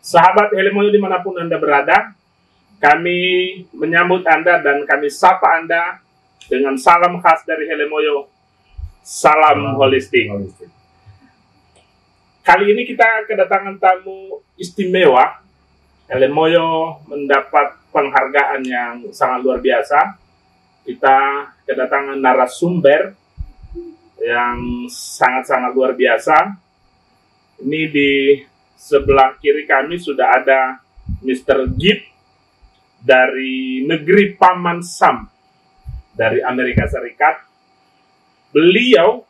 Sahabat Helimoyo dimanapun Anda berada, kami menyambut Anda dan kami sapa Anda dengan salam khas dari Helimoyo, salam holistik. Kali ini kita kedatangan tamu istimewa. Helimoyo mendapat penghargaan yang sangat luar biasa. Kita kedatangan narasumber yang sangat-sangat luar biasa. Ini di sebelah kiri kami sudah ada Mr. Gibb dari negeri Paman Sam dari Amerika Serikat. Beliau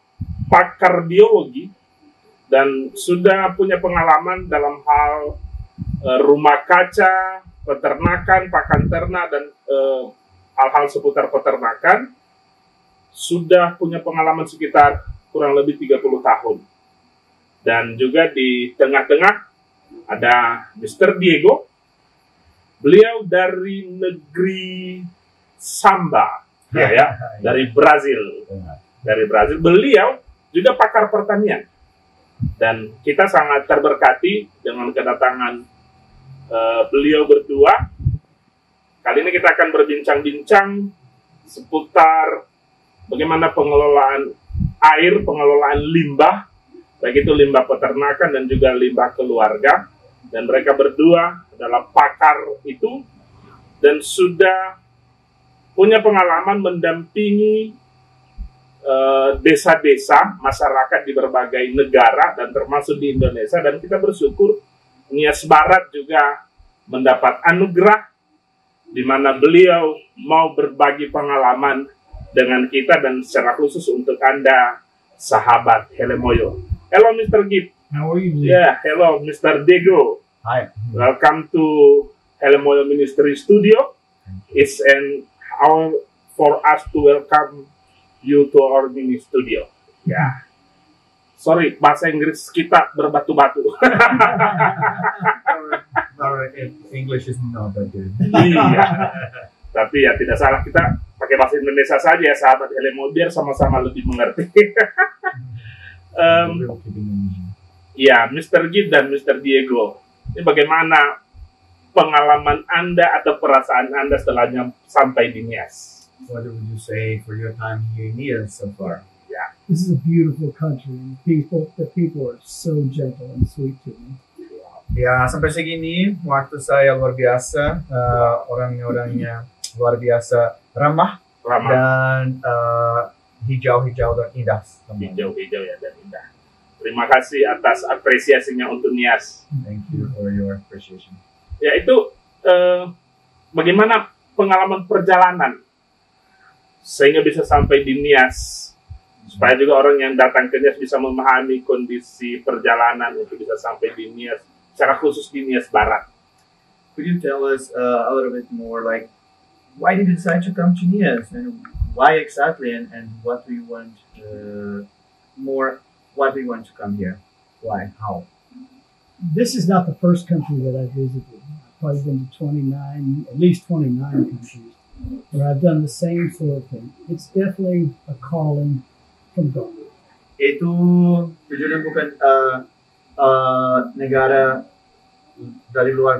pakar biologi dan sudah punya pengalaman dalam hal rumah kaca, peternakan, pakan ternak, dan hal-hal seputar peternakan. Sudah punya pengalaman sekitar kurang lebih 30 tahun. Dan juga di tengah-tengah ada Mr. Diego. Beliau dari negeri Samba, dari Brazil. Dari Brazil. Beliau juga pakar pertanian. Dan kita sangat terberkati dengan kedatangan beliau berdua. Kali ini kita akan berbincang-bincang seputar bagaimana pengelolaan air, pengelolaan limbah, baik itu limbah peternakan dan juga limbah keluarga. Dan mereka berdua adalah pakar itu dan sudah punya pengalaman mendampingi desa-desa, masyarakat di berbagai negara dan termasuk di Indonesia. Dan kita bersyukur Nias Barat juga mendapat anugerah di mana beliau mau berbagi pengalaman dengan kita dan secara khusus untuk Anda, sahabat Helimoyo. Hello, Mr. Gibb. How are you? Yeah, hello, Mr. Diego. Hi. Welcome to Helimoyo Ministry Studio. It's an honor for us to welcome you to our mini studio. Yeah. Sorry, bahasa Inggris kita berbatu-batu. Our English is not that good. Iya. Tapi ya tidak salah, kita pakai bahasa Indonesia saja ya, sahabat Helimoyo, biar sama-sama lebih mengerti. Ya, Mr. Gibb dan Mr. Diego, ini bagaimana pengalaman Anda atau perasaan Anda setelahnya sampai di Nias? What would you say for your time here in Nias so far? Ya. This is a beautiful country, and the people are so gentle and sweet to me. Ya, sampai segini waktu saya luar biasa, orang-orangnya luar biasa ramah. Dan hijau-hijau dan indah. Hijau-hijau ya dan indah. Terima kasih atas apresiasinya untuk Nias. Thank you for your appreciation. Ya, itu bagaimana pengalaman perjalanan sehingga bisa sampai di Nias, supaya juga orang yang datang ke Nias bisa memahami kondisi perjalanan untuk bisa sampai di Nias, secara khusus di Nias Barat. Could you tell us a little bit more, like, why did you decide to come to Nias, and why exactly, and what do you want what do you want to come here? Why? How? This is not the first country that I've visited. I've probably been to at least 29 countries, where I've done the same sort of thing. It's definitely a calling from God. Itu tujuannya bukan negara dari luar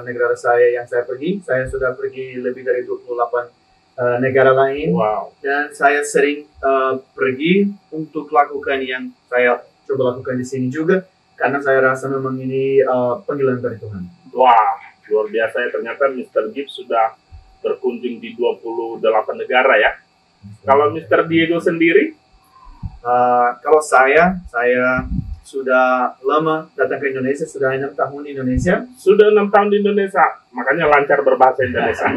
negara saya yang saya pergi. Saya sudah pergi lebih dari 28 negara lain. Wow. Dan saya sering pergi untuk lakukan yang saya coba lakukan di sini juga, karena saya rasa memang ini panggilan dari Tuhan. Wah, luar biasa ya, ternyata Mr. Gibb sudah berkunjung di 28 negara ya. Kalau Mr. Diego sendiri? Kalau saya sudah lama datang ke Indonesia, sudah 6 tahun di Indonesia. Sudah 6 tahun di Indonesia, makanya lancar berbahasa Indonesia.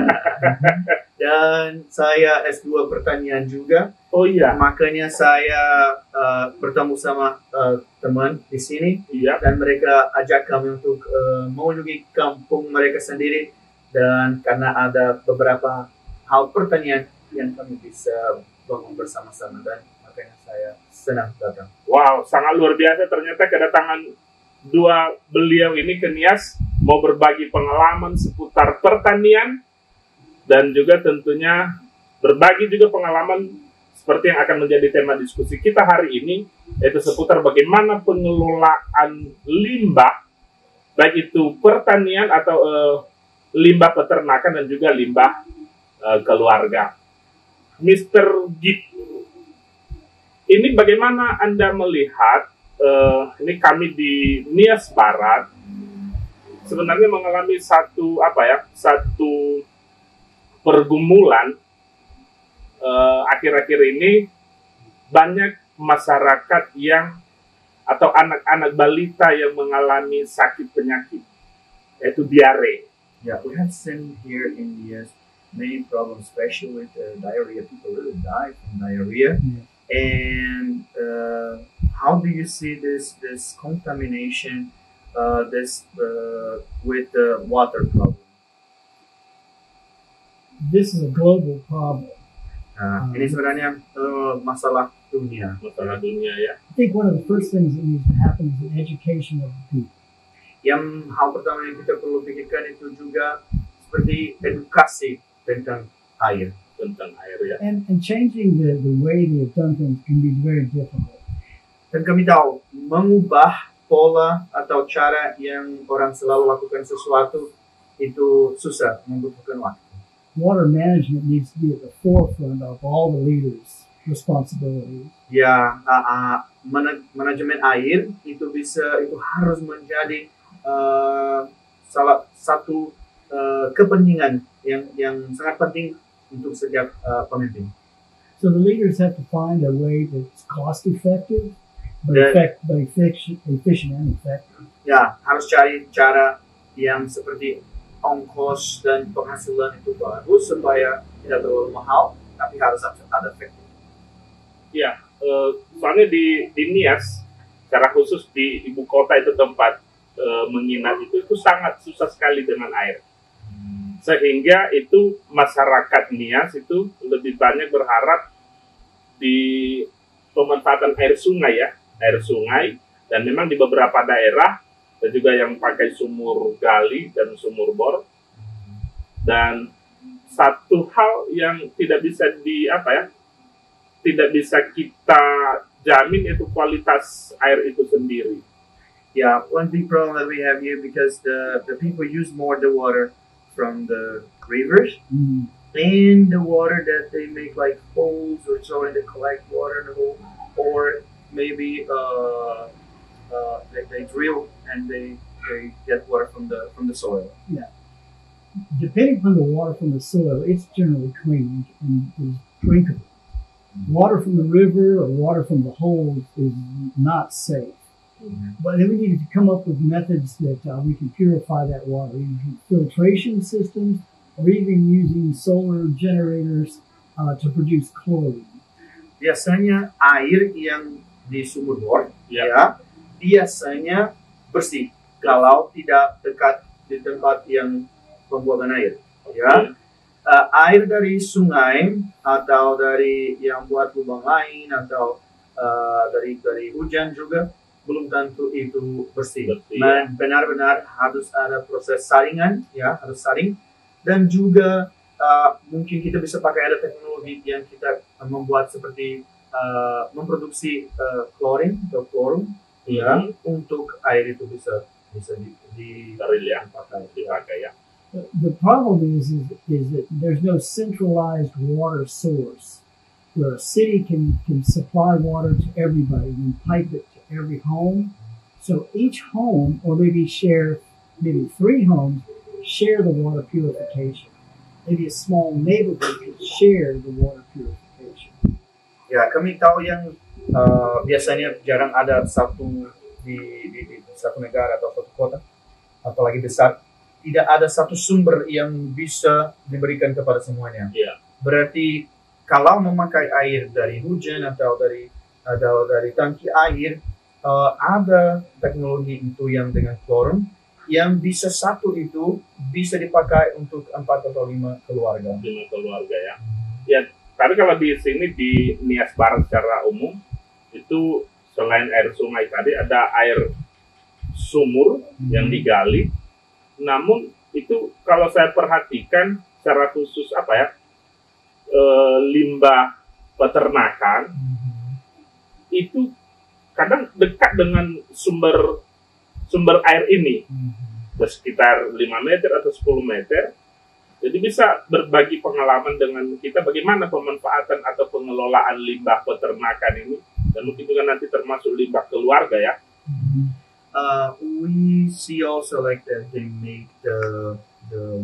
Dan saya S2 pertanian juga. Oh iya. Makanya saya bertemu sama teman di sini. Iya. Dan mereka ajak kami untuk mengunjungi kampung mereka sendiri. Dan karena ada beberapa hal pertanian yang kami bisa bangun bersama-sama, dan makanya saya senang datang. Wow, sangat luar biasa ternyata kedatangan dua beliau ini ke Nias, mau berbagi pengalaman seputar pertanian dan juga tentunya berbagi juga pengalaman seperti yang akan menjadi tema diskusi kita hari ini, yaitu seputar bagaimana pengelolaan limbah baik itu pertanian atau limbah peternakan dan juga limbah keluarga. Mr. Gip, ini bagaimana Anda melihat ini kami di Nias Barat sebenarnya mengalami satu pergumulan akhir-akhir ini, banyak masyarakat yang atau anak-anak balita yang mengalami sakit penyakit, yaitu diare. Yeah, we have seen here in the many problems, especially with diarrhea. People really die from diarrhea. Yeah. And how do you see this contamination, with the water problem? This is a global problem. Ini sebenarnya masalah dunia. Masalah dunia ya. I think one of the first things that needs to happen is the education of the people. Yang hal pertama yang kita perlu pikirkan itu juga seperti edukasi tentang air. Tentang air ya. And changing the way they have done things can be very difficult. Dan kami tahu mengubah pola atau cara yang orang selalu lakukan sesuatu itu susah, membutuhkan waktu. Water management needs to be at the forefront of all the leaders' responsibilities. Ya, manajemen air itu harus menjadi salah satu kepentingan yang sangat penting untuk setiap pemimpin. So the leaders have to find a way that's cost effective, but efficient and effective. Ya, harus cari cara yang seperti ongkos dan penghasilan itu bagus supaya tidak terlalu mahal, tapi harus ada efektif. Ya, soalnya di Nias, secara khusus di ibu kota itu tempat menginap itu sangat susah sekali dengan air. Sehingga itu masyarakat Nias itu lebih banyak berharap di pemanfaatan air sungai ya, air sungai, dan memang di beberapa daerah dan juga yang pakai sumur gali dan sumur bor. Dan satu hal yang tidak bisa tidak bisa kita jamin itu kualitas air itu sendiri. Yeah, one big problem that we have here because the people use more the water from the rivers and the water that they make like holes or so and they collect water in the hole, or maybe they drill and they get water from the soil. Yeah. Depending upon the water from the soil, it's generally clean and is drinkable. Water from the river or water from the holes is not safe. But then we need to come up with methods that we can purify that water, using filtration systems or even using solar generators to produce chlorine. Biasanya air yang di sumur bor, ya, biasanya bersih kalau tidak dekat di tempat yang pembuangan air. Ya, air dari sungai atau dari yang buat lubang lain atau dari hujan juga belum tentu itu bersih. Dan benar-benar harus ada proses saringan, ya, harus saring. Dan juga mungkin kita bisa pakai ada teknologi yang kita membuat seperti memproduksi klorin atau klorum, ya, untuk air itu bisa dipakai, ya. The problem is that there's no centralized water source where a city can supply water to everybody and pipe it to every home. So each home, or maybe 3 homes, share the water purification. Maybe a small neighborhood could share the water purification. Ya, kami tahu yang biasanya jarang ada satu di satu negara atau satu kota, apalagi besar, tidak ada satu sumber yang bisa diberikan kepada semuanya. Yeah. Berarti kalau memakai air dari hujan atau dari tangki air, ada teknologi itu yang dengan klorin yang bisa satu itu bisa dipakai untuk 4 atau 5 keluarga. 5 keluarga ya. Ya, tapi kalau di sini di Nias Barat secara umum itu selain air sungai tadi ada air sumur yang digali. Namun itu kalau saya perhatikan secara khusus limbah peternakan itu kadang dekat dengan sumber air ini. sekitar 5 meter atau 10 meter. Jadi bisa berbagi pengalaman dengan kita bagaimana pemanfaatan atau pengelolaan limbah peternakan ini, dan mungkin juga nanti termasuk limbah keluarga ya. We see also like that they make the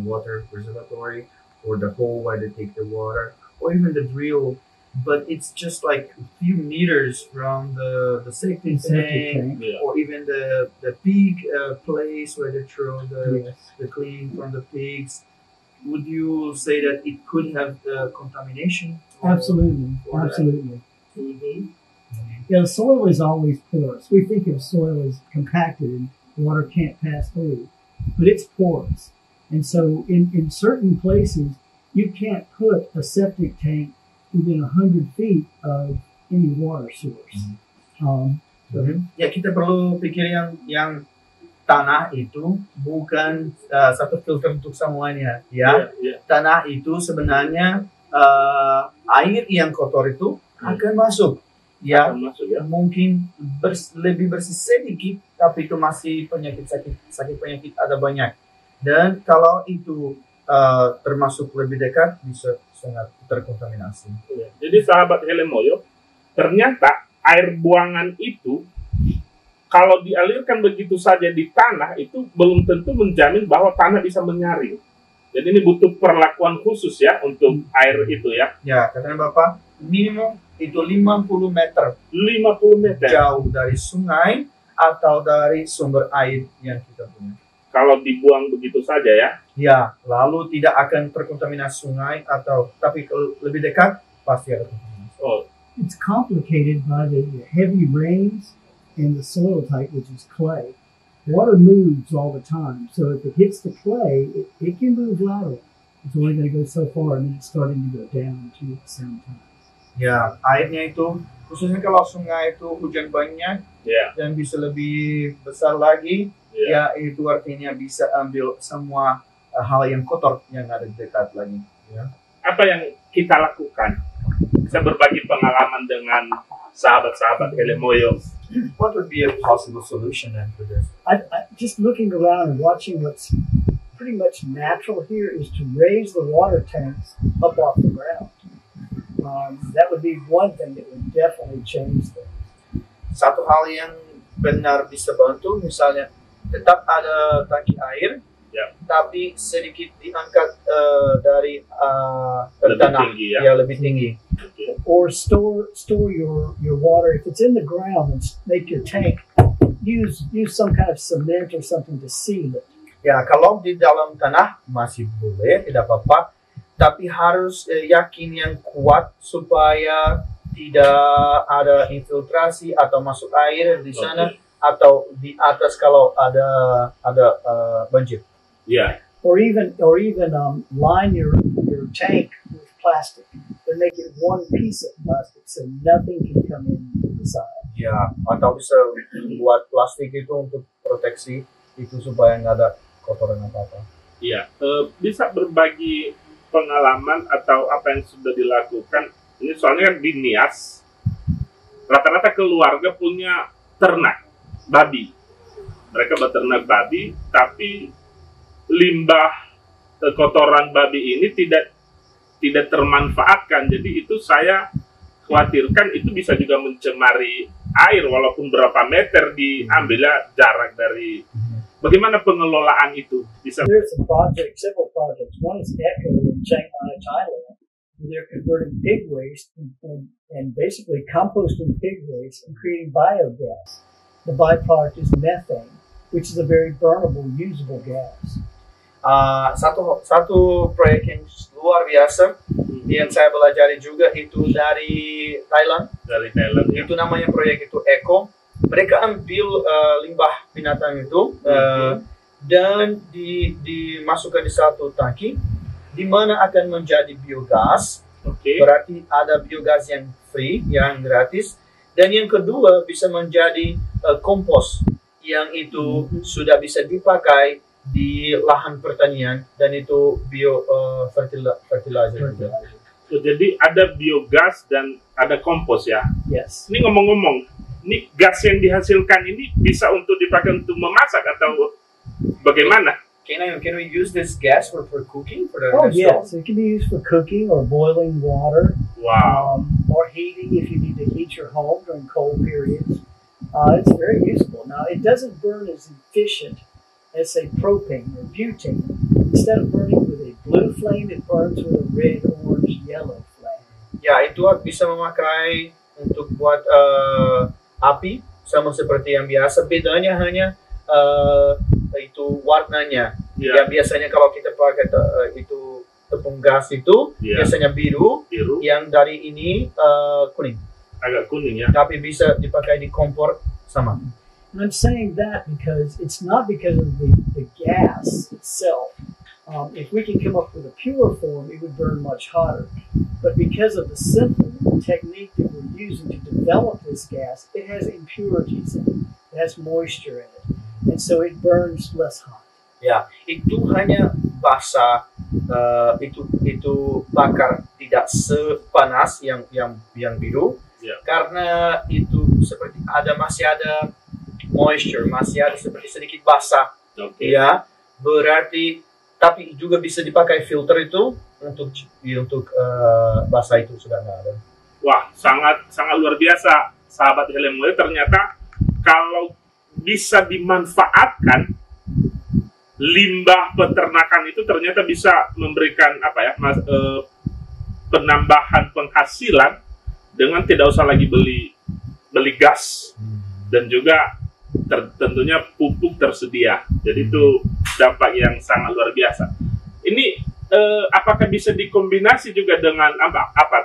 water reservoir or the hole where they take the water, or even the drill, but it's just like a few meters from the septic tank, Yeah. or even the pig place where they throw the clean from the pigs. Would you say that it could have the contamination? Absolutely, or that? absolutely. Mhm. Yeah, the soil is always porous. We think of soil as compacted and water can't pass through, but it's porous. And so in certain places, you can't put a septic tank within 100 feet of any water source. Ya, kita perlu pikir yang tanah itu bukan satu filter untuk semuanya, ya. Yeah. Tanah itu sebenarnya air yang kotor itu akan masuk, ya. Masuk ya. Mungkin lebih bersih sedikit, tapi itu masih sakit penyakit ada banyak. Dan kalau itu termasuk lebih dekat, bisa sangat terkontaminasi. Ya. Jadi sahabat Helemoyo, ternyata air buangan itu kalau dialirkan begitu saja di tanah itu belum tentu menjamin bahwa tanah bisa menyaring. Jadi ini butuh perlakuan khusus ya untuk air itu ya. Ya, katanya Bapak, minimum itu 50 meter 50 meter. jauh dari sungai atau dari sumber air yang kita punya. Kalau dibuang begitu saja ya. Ya, lalu tidak akan terkontaminasi sungai tapi kalau lebih dekat pasti ada kontaminasi. Oh, It's complicated by the heavy rains and the soil type, which is clay. Water moves all the time, so if it hits the clay, it can move laterally. It's only going to go so far, and then it's starting to go down too at the same time. Ya, airnya itu khususnya kalau sungai itu hujan banyak ya. dan bisa lebih besar lagi, Ya. ya itu artinya bisa ambil semua hal yang kotor yang ada di dekat lagi. Ya. Apa yang kita lakukan? Saya berbagi pengalaman dengan sahabat-sahabat Helemoyo. What would be a possible solution then for this? I just looking around and watching what's pretty much natural here is to raise the water tanks up off the ground. That would be one thing that would definitely change things. Satu hal yang benar bisa bantu, misalnya tetap ada tangki air, Ya. tapi sedikit diangkat dari Lebih tanah, tinggi, ya. lebih tinggi. Or store your water if it's in the ground and make your tank use some kind of cement or something to seal it. Ya, kalau di dalam tanah masih boleh, tidak apa-apa, tapi harus yakin yang kuat supaya tidak ada infiltrasi atau masuk air di sana atau di atas kalau ada banjir. Ya. Or even line your tank with plastic. But make it one piece of plastic so nothing can come in the side. Ya, atau bisa buat plastik itu untuk proteksi itu supaya nggak ada kotoran apa-apa. Iya, bisa berbagi pengalaman atau apa yang sudah dilakukan. Ini soalnya kan di Nias, rata-rata keluarga punya ternak babi. Mereka beternak babi, tapi limbah kotoran babi ini tidak termanfaatkan. Jadi itu saya khawatirkan itu bisa juga mencemari air walaupun berapa meter diambil jarak dari. Bagaimana pengelolaan itu bisa? There's several projects. One is Echo in Chiang Mai, Thailand. They're converting pig waste and basically composting pig waste and creating biogas. The byproduct is methane, which is a very burnable, usable gas. Satu proyek yang luar biasa yang saya belajar juga itu dari Thailand. Dari Thailand ya. Itu namanya proyek itu Eco. Mereka ambil limbah binatang itu dan dimasukkan di satu tangki di mana akan menjadi biogas. Berarti ada biogas yang free, yang gratis. Dan yang kedua bisa menjadi kompos yang itu sudah bisa dipakai di lahan pertanian dan itu fertilizer juga. So, jadi ada biogas dan ada kompos ya. Yes. Ini ngomong-ngomong, ini gas yang dihasilkan ini bisa untuk dipakai untuk memasak atau Bagaimana? Can we use this gas for cooking for the Oh stove? yes, it can be used for cooking or boiling water, Wow. or heating if you need to heat your home during cold periods. It's very useful. Now it doesn't burn as efficient as say propane or butane. Instead of burning with a blue flame, it burns with a red, orange, yellow flame. Ya, itu bisa memakai untuk buat api sama seperti yang biasa. Bedanya hanya itu warnanya. Ya. Yang biasanya kalau kita pakai itu tepung gas itu Ya. biasanya biru, Biru, yang dari ini kuning. agak kuning ya. Tapi bisa dipakai di kompor sama. And I'm saying that because it's not because of the gas itself. If we can come up with a pure form, it would burn much hotter. But because of the simple technique that we're using to develop this gas, it has impurities in it. It has moisture in it. And so it burns less hot. Ya, itu hanya basah, itu bakar tidak sepanas yang biru, Ya. karena itu seperti masih ada moisture, masih ada seperti sedikit basah, Oke. ya, berarti tapi juga bisa dipakai filter itu untuk basah itu sudah nggak ada. Wah, sangat luar biasa, sahabat Helm Mulia. Ternyata kalau bisa dimanfaatkan, limbah peternakan itu ternyata bisa memberikan penambahan penghasilan dengan tidak usah lagi beli gas, dan juga tentunya pupuk tersedia. Jadi itu dampak yang sangat luar biasa. Ini apakah bisa dikombinasi juga dengan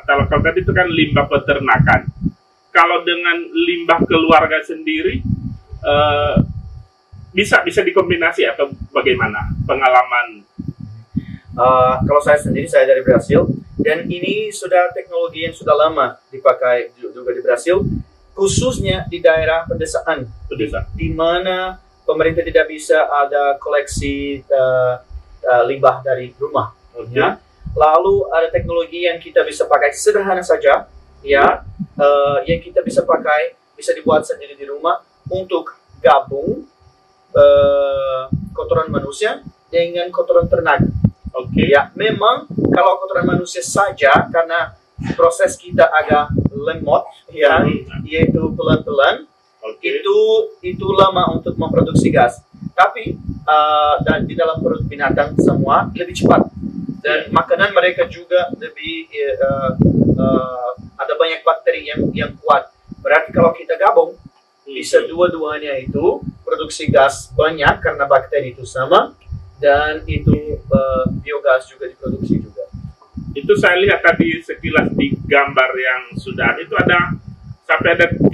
kalau tadi itu kan limbah peternakan, kalau dengan limbah keluarga sendiri bisa dikombinasi atau bagaimana pengalaman? Kalau saya sendiri, saya dari Brasil, dan ini sudah teknologi yang sudah lama dipakai juga di Brasil, khususnya di daerah pedesaan, di mana pemerintah tidak bisa ada koleksi limbah dari rumah. Okay. Ya. Lalu ada teknologi yang kita bisa pakai sederhana saja, ya, yang kita bisa pakai, bisa dibuat sendiri di rumah untuk gabung kotoran manusia dengan kotoran ternak. Oke. Ya, memang kalau kotoran manusia saja, karena proses kita agak lemot, ya, yaitu pelan-pelan, Oke. itu lama untuk memproduksi gas. Tapi dan di dalam perut binatang semua lebih cepat, dan makanan mereka juga lebih ada banyak bakteri yang kuat. Berarti kalau kita gabung, bisa dua-duanya itu produksi gas banyak karena bakteri itu sama, dan itu biogas juga diproduksi juga. Itu saya lihat tadi sekilas di gambar yang sudah itu sampai ada 3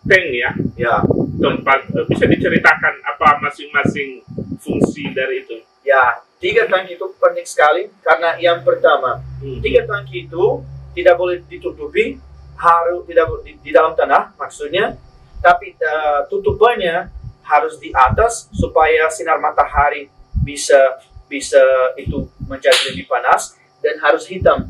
tank ya. Ya. Tempat bisa diceritakan apa masing-masing fungsi dari itu? Ya, 3 tangki itu penting sekali, karena yang pertama, 3 tangki itu tidak boleh ditutupi, harus di dalam tanah maksudnya, tapi tutupannya harus di atas supaya sinar matahari bisa itu menjadi lebih panas, dan harus hitam.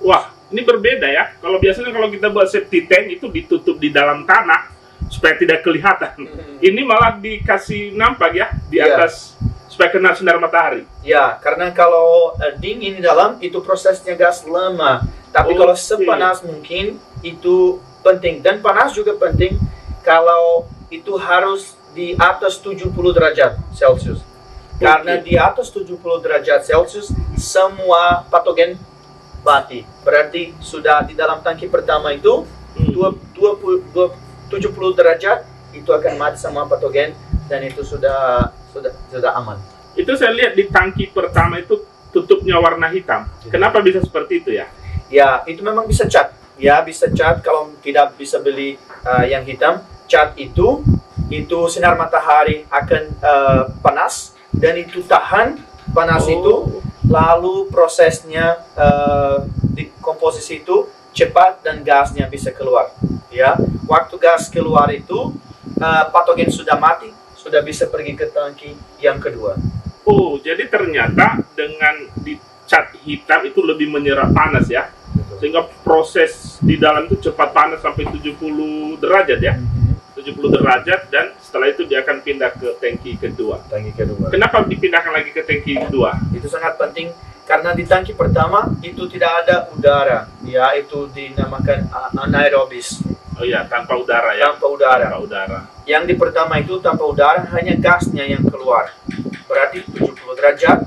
Wah, ini berbeda ya. Kalau biasanya kalau kita buat safety tank itu ditutup di dalam tanah supaya tidak kelihatan. Ini malah dikasih nampak ya di atas supaya kena sinar matahari. Ya, karena kalau dingin di dalam itu prosesnya gas lama. Tapi kalau sepanas mungkin itu penting, dan panas juga penting kalau itu harus di atas 70 derajat Celcius. Karena di atas 70 derajat Celcius semua patogen mati. Berarti sudah di dalam tangki pertama itu 70 derajat itu akan mati semua patogen, dan itu sudah aman. Itu saya lihat di tangki pertama itu tutupnya warna hitam. Kenapa bisa seperti itu ya? Ya, itu memang bisa cat. Ya, bisa cat. Kalau tidak bisa beli yang hitam, cat itu sinar matahari akan panas, dan itu tahan panas itu, lalu prosesnya di komposisi itu cepat dan gasnya bisa keluar. Ya, waktu gas keluar itu patogen sudah mati, sudah bisa pergi ke tangki yang kedua. Oh, jadi ternyata dengan dicat hitam itu lebih menyerap panas ya, sehingga proses di dalam itu cepat panas sampai 70 derajat ya. 70 derajat, dan setelah itu dia akan pindah ke tangki kedua. Tangki kedua. Kenapa dipindahkan lagi ke tangki kedua? Itu sangat penting karena di tangki pertama itu tidak ada udara, ya, itu dinamakan anaerobis. Oh iya, tanpa udara ya. Tanpa udara. Tanpa udara. Yang di pertama itu tanpa udara, hanya gasnya yang keluar. Berarti 70 derajat,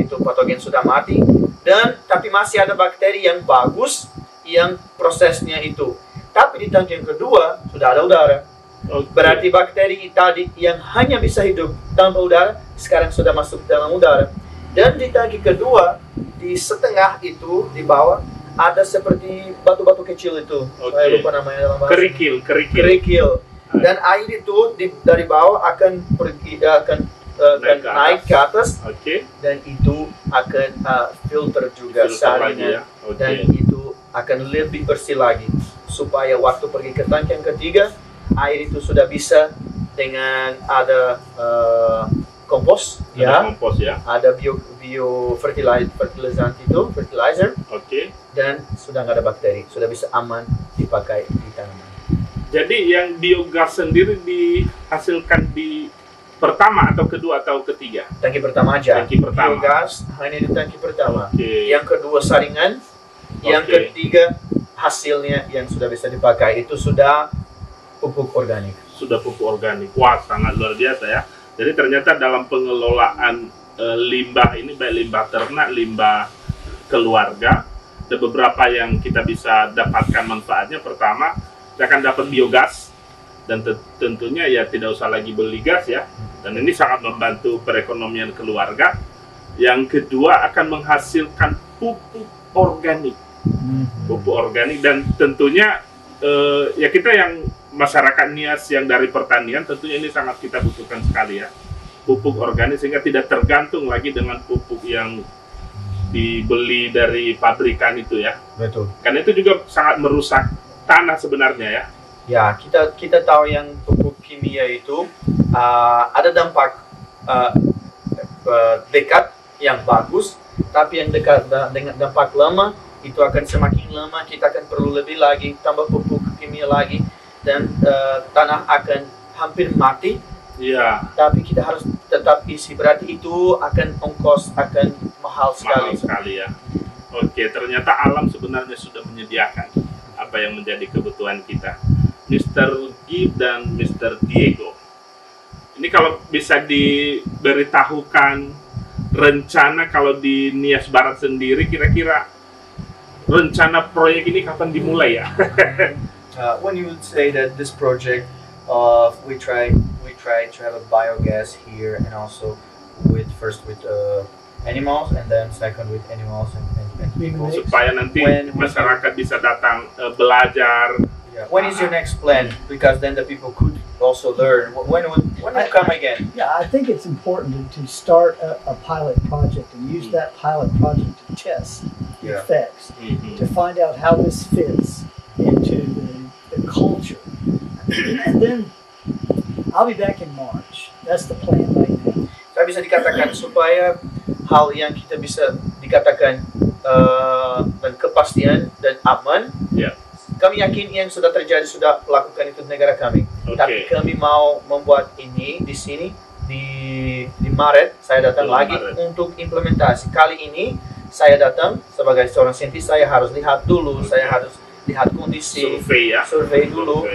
itu patogen sudah mati. Dan tapi masih ada bakteri yang bagus, yang prosesnya itu. Tapi di tangki yang kedua sudah ada udara. Okay. Berarti bakteri tadi yang hanya bisa hidup tanpa udara, sekarang sudah masuk dalam udara. Dan di tangki kedua, di setengah itu, di bawah, ada seperti batu-batu kecil itu. Saya lupa namanya dalam bahasa. Kerikil. Dan air itu dari bawah akan pergi, akan naik ke atas. Dan itu akan filter juga saringan. Dan itu akan lebih bersih lagi. Supaya waktu pergi ke tangki yang ketiga, air itu sudah bisa dengan ada kompos, ada bio fertilizer, dan sudah nggak ada bakteri, sudah bisa aman dipakai di tanaman. Jadi yang biogas sendiri dihasilkan di pertama atau kedua atau ketiga? Tangki pertama aja. Tangki pertama. Biogas hanya di tangki pertama. Yang kedua saringan, yang ketiga hasilnya yang sudah bisa dipakai itu sudah pupuk organik. Sudah pupuk organik. Wah, sangat luar biasa ya. Jadi ternyata dalam pengelolaan limbah ini, baik limbah ternak, limbah keluarga, ada beberapa yang kita bisa dapatkan manfaatnya. Pertama, kita akan dapat biogas, dan tentunya ya tidak usah lagi beli gas ya. Dan ini sangat membantu perekonomian keluarga. Yang kedua, akan menghasilkan pupuk organik. Pupuk organik, dan tentunya ya kita yang masyarakat Nias yang dari pertanian, tentunya ini sangat kita butuhkan sekali ya, pupuk organik, sehingga tidak tergantung lagi dengan pupuk yang dibeli dari pabrikan itu ya. Betul. Karena itu juga sangat merusak tanah sebenarnya ya. Ya, kita tahu yang pupuk kimia itu ada dampak dekat yang bagus, tapi yang dekat dengan dampak lama itu akan semakin lama, kita akan perlu lebih lagi tambah pupuk kimia lagi. Dan tanah akan hampir mati. Iya. Tapi kita harus tetap isi. Berarti itu akan ongkos akan mahal sekali. Mahal sekali ya. Oke, ternyata alam sebenarnya sudah menyediakan apa yang menjadi kebutuhan kita. Mr. Gib dan Mr. Diego, ini kalau bisa diberitahukan rencana kalau di Nias Barat sendiri, kira-kira rencana proyek ini kapan dimulai ya? When you would say that this project, we try to have a biogas here, and also first with animals, and then second with animals and people. Supaya nanti masyarakat bisa datang belajar. Yeah. When is your next plan? Because then the people could also learn. When will come again? Yeah, I think it's important to start a pilot project and use that pilot project to test the effects, to find out how this fits into the culture. And then I'll be back in March. That's the plan right now. Saya bisa dikatakan supaya hal yang kita bisa dikatakan dan kepastian dan aman. Kami yakin yang sudah terjadi sudah lakukan itu di negara kami. Tapi kami mau membuat ini di sini di Maret. Saya datang lagi untuk implementasi. Kali ini saya datang sebagai seorang saintis. Saya harus lihat dulu. Saya harus lihat kondisi, survei dulu.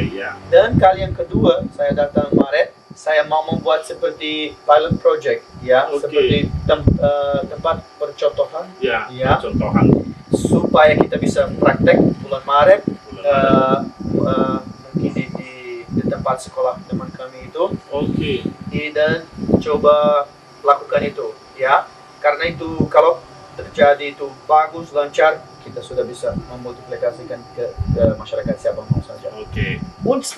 Dan kali yang kedua saya datang Maret, saya mau membuat seperti pilot project, ya, seperti tempat percontohan, percontohan, supaya kita bisa praktek bulan Maret, mungkin di tempat sekolah teman kami itu, dan coba lakukan itu, ya, karena itu kalau terjadi itu bagus, lancar, kita sudah bisa memultiplikasikan ke masyarakat siapa mau saja. Once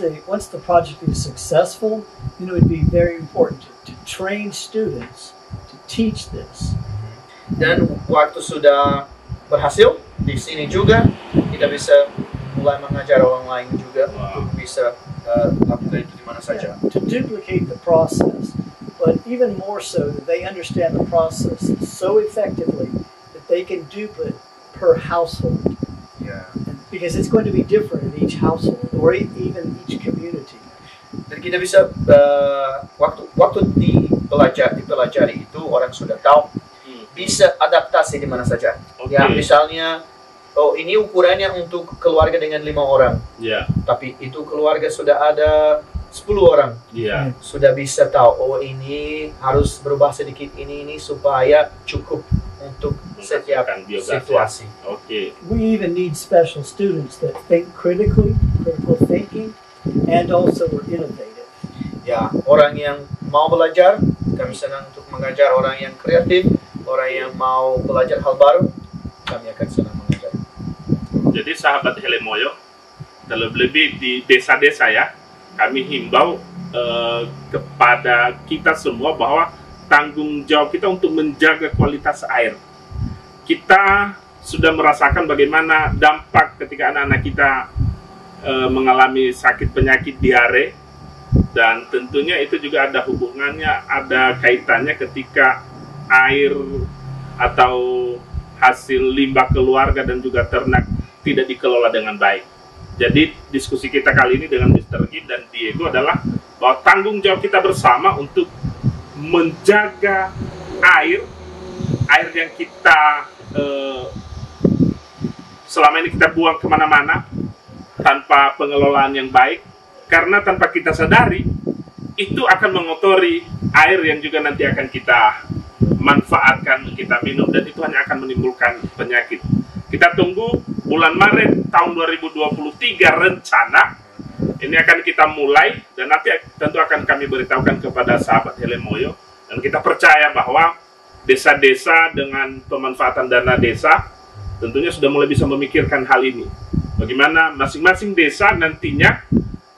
the project is successful, it would be very important to train students to teach this. Dan waktu sudah berhasil di sini juga, kita bisa mulai mengajar orang lain juga untuk bisa lakukan itu di mana saja. To duplicate the process, but even more so that they understand the process so effectively that they can dupe it per household. Because it's going to be different in each household or even each community. Dan kita bisa waktu dipelajari itu orang sudah tahu bisa adaptasi di mana saja. Oke. Ya, misalnya, oh ini ukurannya untuk keluarga dengan 5 orang, Ya, tapi itu keluarga sudah ada 10 orang. ya. Sudah bisa tahu, oh ini harus berubah sedikit ini supaya cukup untuk setiap Menghasilkan biogas, situasi. Oke. We even need special students that think critically, critical thinking, and also are innovative. Ya, orang yang mau belajar, kami senang untuk mengajar orang yang kreatif, orang yang mau belajar hal baru, kami akan senang mengajar. Jadi sahabat Helemoyo, terlebih di desa-desa ya, kami himbau kepada kita semua bahwa tanggung jawab kita untuk menjaga kualitas air. Kita sudah merasakan bagaimana dampak ketika anak-anak kita mengalami sakit penyakit diare, dan tentunya itu juga ada hubungannya, ada kaitannya ketika air atau hasil limbah keluarga dan juga ternak tidak dikelola dengan baik. Jadi diskusi kita kali ini dengan Mr. Gib dan Diego adalah bahwa tanggung jawab kita bersama untuk menjaga air yang kita selama ini kita buang kemana-mana tanpa pengelolaan yang baik, karena tanpa kita sadari itu akan mengotori air yang juga nanti akan kita manfaatkan, kita minum, dan itu hanya akan menimbulkan penyakit. Kita tunggu bulan Maret tahun 2023 rencana ini akan kita mulai, dan nanti tentu akan kami beritahukan kepada sahabat Helemoyo, dan kita percaya bahwa desa-desa dengan pemanfaatan dana desa tentunya sudah mulai bisa memikirkan hal ini. Bagaimana masing-masing desa nantinya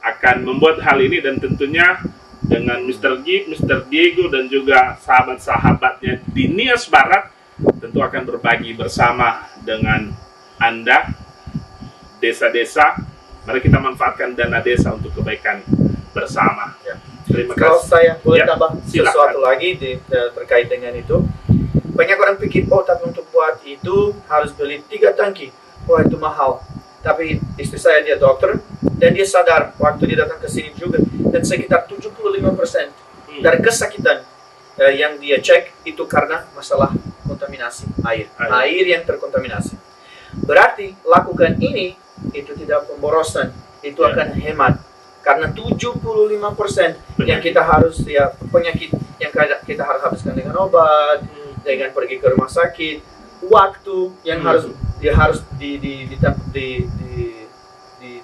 akan membuat hal ini, dan tentunya dengan Mr. Gib, Mr. Diego, dan juga sahabat-sahabatnya di Nias Barat tentu akan berbagi bersama dengan Anda, desa-desa. Mari kita manfaatkan dana desa untuk kebaikan bersama. Ya. Terima Kalau kasih. saya boleh Ya, tambah silakan. sesuatu lagi terkait dengan itu. Banyak orang pikir, oh tapi untuk buat itu harus beli 3 tangki. Wah itu mahal. Tapi istri saya dia dokter, dan dia sadar waktu dia datang ke sini juga, dan sekitar 75% dari kesakitan yang dia cek itu karena masalah kontaminasi air yang terkontaminasi. Berarti lakukan ini itu tidak pemborosan, itu akan hemat, karena 75% yang kita harus penyakit yang kita harus habiskan dengan obat, dengan pergi ke rumah sakit, waktu yang harus di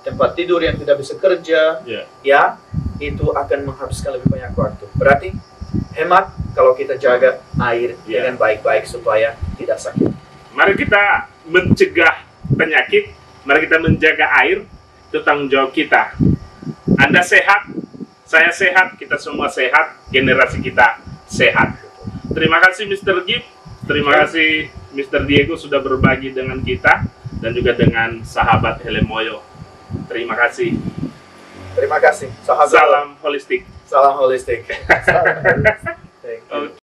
tempat tidur yang tidak bisa kerja, ya itu akan menghabiskan lebih banyak waktu. Berarti hemat kalau kita jaga air dengan baik-baik supaya tidak sakit. Mari kita mencegah penyakit, mari kita menjaga air, itu tanggung jawab kita. Anda sehat, saya sehat, kita semua sehat, generasi kita sehat. Terima kasih Mr. Gib, terima kasih Mr. Diego sudah berbagi dengan kita dan juga dengan sahabat Helemoyo. Terima kasih. Terima kasih. Salam holistik. Salam holistik. Salam. Thank you.